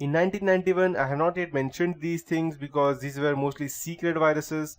In 1991, I have not yet mentioned these things because these were mostly secret viruses.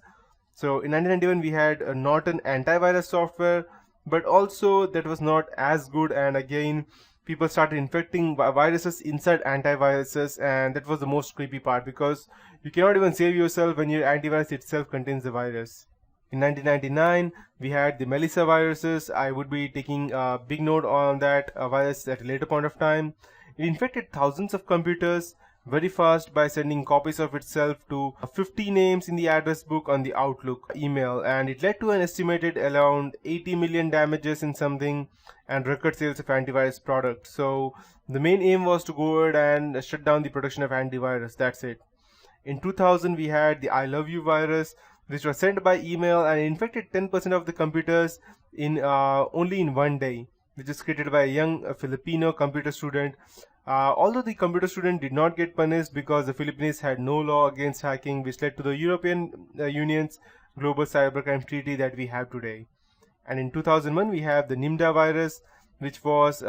So in 1991 we had a Norton antivirus software, but also that was not as good, and again people started infecting viruses inside antiviruses, and that was the most creepy part because you cannot even save yourself when your antivirus itself contains the virus. In 1999 we had the Melissa viruses. I would be taking a big note on that virus at a later point of time. It infected thousands of computers very fast by sending copies of itself to 50 names in the address book on the Outlook email, and it led to an estimated around 80 million damages in something and record sales of antivirus products. So the main aim was to go ahead and shut down the production of antivirus. That's it. In 2000 we had the I love you virus, which was sent by email and infected 10% of the computers in only in one day, which is created by a young Filipino computer student. Although the computer student did not get punished because the Philippines had no law against hacking, which led to the European Union's Global Cybercrime Treaty that we have today. And in 2001 we have the Nimda virus, which was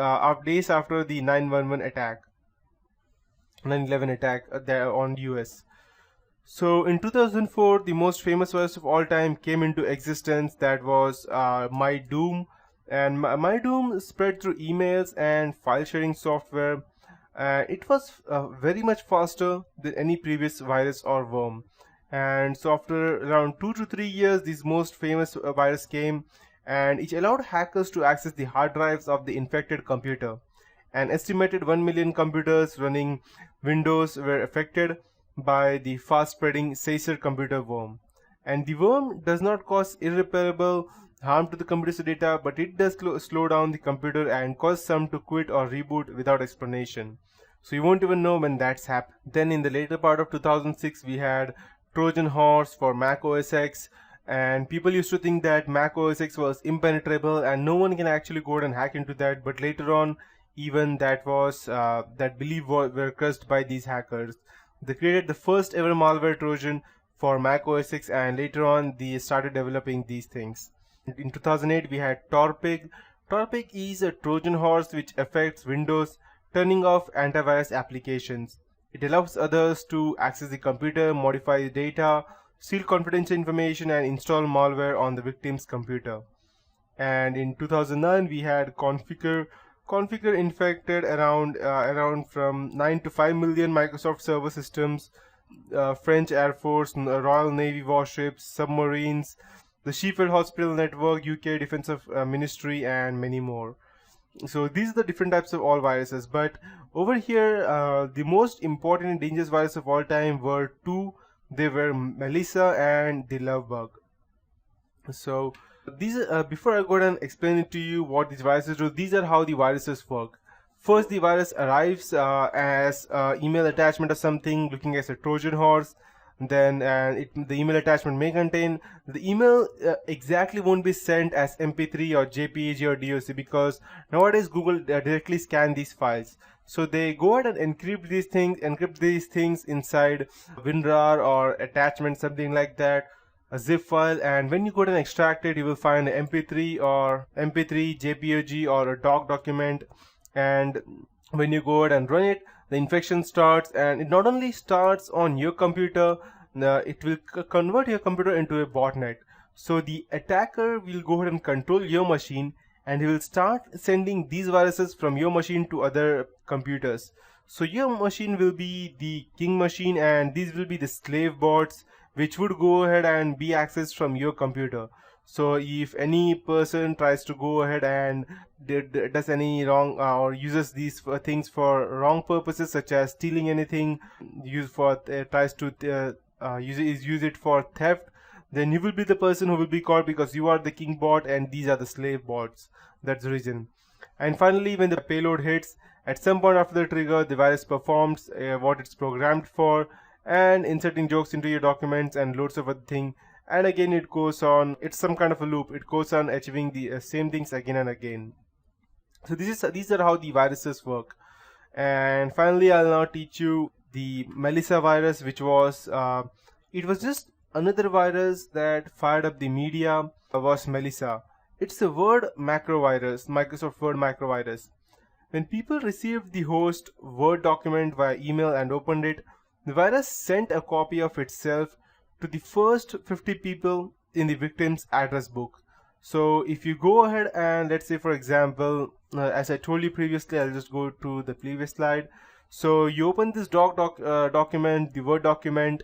days after the 9/11 attack, 9/11 attack there on US. So in 2004, the most famous virus of all time came into existence. That was MyDoom, and MyDoom spread through emails and file sharing software. It was very much faster than any previous virus or worm. And so after around 2 to 3 years, this most famous virus came, and it allowed hackers to access the hard drives of the infected computer. An estimated 1 million computers running Windows were affected by the fast-spreading Sacer computer worm. And the worm does not cause irreparable harm to the computer's data, but it does slow down the computer and cause some to quit or reboot without explanation. So you won't even know when that's happened. Then in the later part of 2006 we had Trojan horse for Mac OS X, and people used to think that Mac OS X was impenetrable and no one can actually go and hack into that, but later on even that belief were crushed by these hackers. They created the first ever malware Trojan for Mac OS X, and later on they started developing these things. In 2008 we had Torpig. Torpig is a Trojan horse which affects Windows, turning off antivirus applications. It allows others to access the computer, modify the data, steal confidential information, and install malware on the victim's computer. And in 2009 we had Configure. Configure infected around from 9 to 5 million Microsoft server systems, French Air Force, Royal Navy warships, submarines, the Sheffield Hospital Network, UK Defense Ministry, and many more. So these are the different types of all viruses, but over here the most important and dangerous virus of all time were two. They were Melissa and the Love Bug. So these before I go ahead and explain it to you what these viruses do, these are how the viruses work. First, the virus arrives as email attachment or something looking as a Trojan horse. Then the email attachment may contain the email exactly won't be sent as MP3 or JPEG or DOC, because nowadays Google directly scan these files. So they go ahead and encrypt these things inside WinRAR or attachment, something like that, a zip file, and when you go ahead and extract it, you will find an MP3 or MP3, JPEG, or a doc document. And when you go ahead and run it, the infection starts, and it not only starts on your computer, it will convert your computer into a botnet. So the attacker will go ahead and control your machine, and he will start sending these viruses from your machine to other computers. So your machine will be the king machine, and these will be the slave bots which would go ahead and be accessed from your computer. So if any person tries to go ahead and does any wrong or uses these things for wrong purposes, such as stealing anything, tries to use it for theft, then you will be the person who will be caught, because you are the king bot and these are the slave bots. That's the reason. And finally, when the payload hits, at some point after the trigger, the virus performs what it's programmed for, and inserting jokes into your documents and loads of other things. And again it goes on. It's some kind of a loop. It goes on achieving the same things again and again. So these are how the viruses work. And finally, I'll now teach you the Melissa virus, which was it was just another virus that fired up the media. Was Melissa. It's a Word macro virus, Microsoft Word macro virus. When people received the host Word document via email and opened it, the virus sent a copy of itself to the first 50 people in the victim's address book. So if you go ahead and let's say, for example, as I told you previously, I'll just go to the previous slide. So you open this document, the Word document,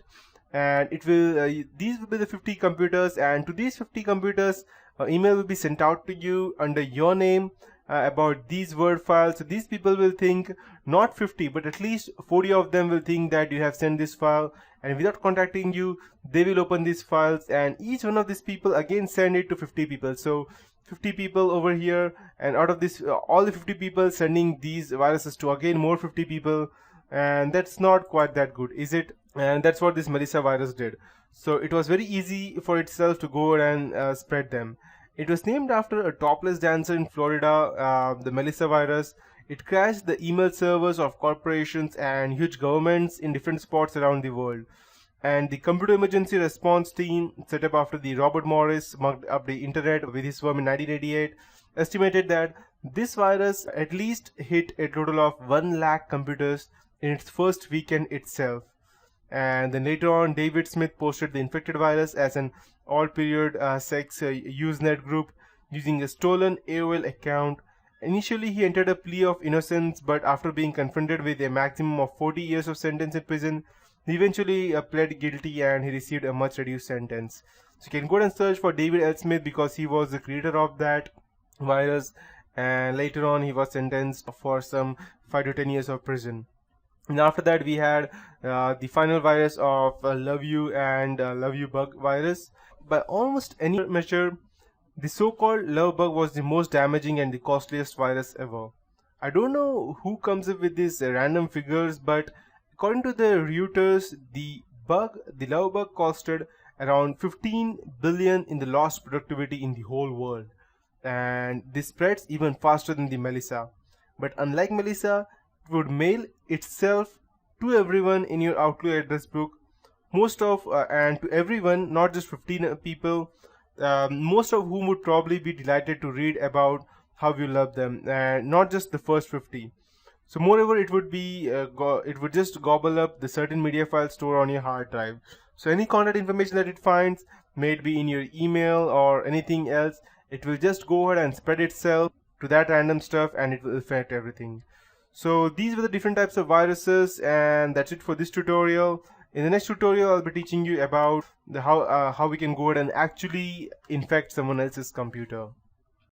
and it will these will be the 50 computers, and to these 50 computers email will be sent out to you under your name about these Word files. So these people will think not 50 but at least 40 of them will think that you have sent this file, and without contacting you they will open these files, and each one of these people again send it to 50 people. So 50 people over here, and out of this all the 50 people sending these viruses to again more 50 people, and that's not quite that good, is it? And that's what this Melissa virus did. So it was very easy for itself to go and spread them. It was named after a topless dancer in Florida, the Melissa virus. It crashed the email servers of corporations and huge governments in different spots around the world. And the computer emergency response team, set up after the Robert Morris mugged up the internet with his worm in 1988, estimated that this virus at least hit a total of 1 lakh computers in its first weekend itself. And then later on, David Smith posted the infected virus as an all-period sex Usenet group using a stolen AOL account. Initially, he entered a plea of innocence, but after being confronted with a maximum of 40 years of sentence in prison, he eventually pled guilty and he received a much reduced sentence. So you can go and search for David L. Smith because he was the creator of that virus, and later on he was sentenced for some 5 to 10 years of prison. And after that we had the final virus of Love You and Love You Bug virus. By almost any measure, the so-called Love Bug was the most damaging and the costliest virus ever. I don't know who comes up with these random figures, but according to the Reuters, the Love Bug costed around 15 billion in the lost productivity in the whole world. And this spreads even faster than the Melissa. But unlike Melissa, it would mail itself to everyone in your Outlook address book, and to everyone, not just 15 people, most of whom would probably be delighted to read about how you love them, and not just the first 50. So moreover, it would just gobble up the certain media file stored on your hard drive. So any contact information that it finds, may it be in your email or anything else, it will just go ahead and spread itself to that random stuff, and it will affect everything. So these were the different types of viruses, and that's it for this tutorial. In the next tutorial, I'll be teaching you about how we can go ahead and actually infect someone else's computer.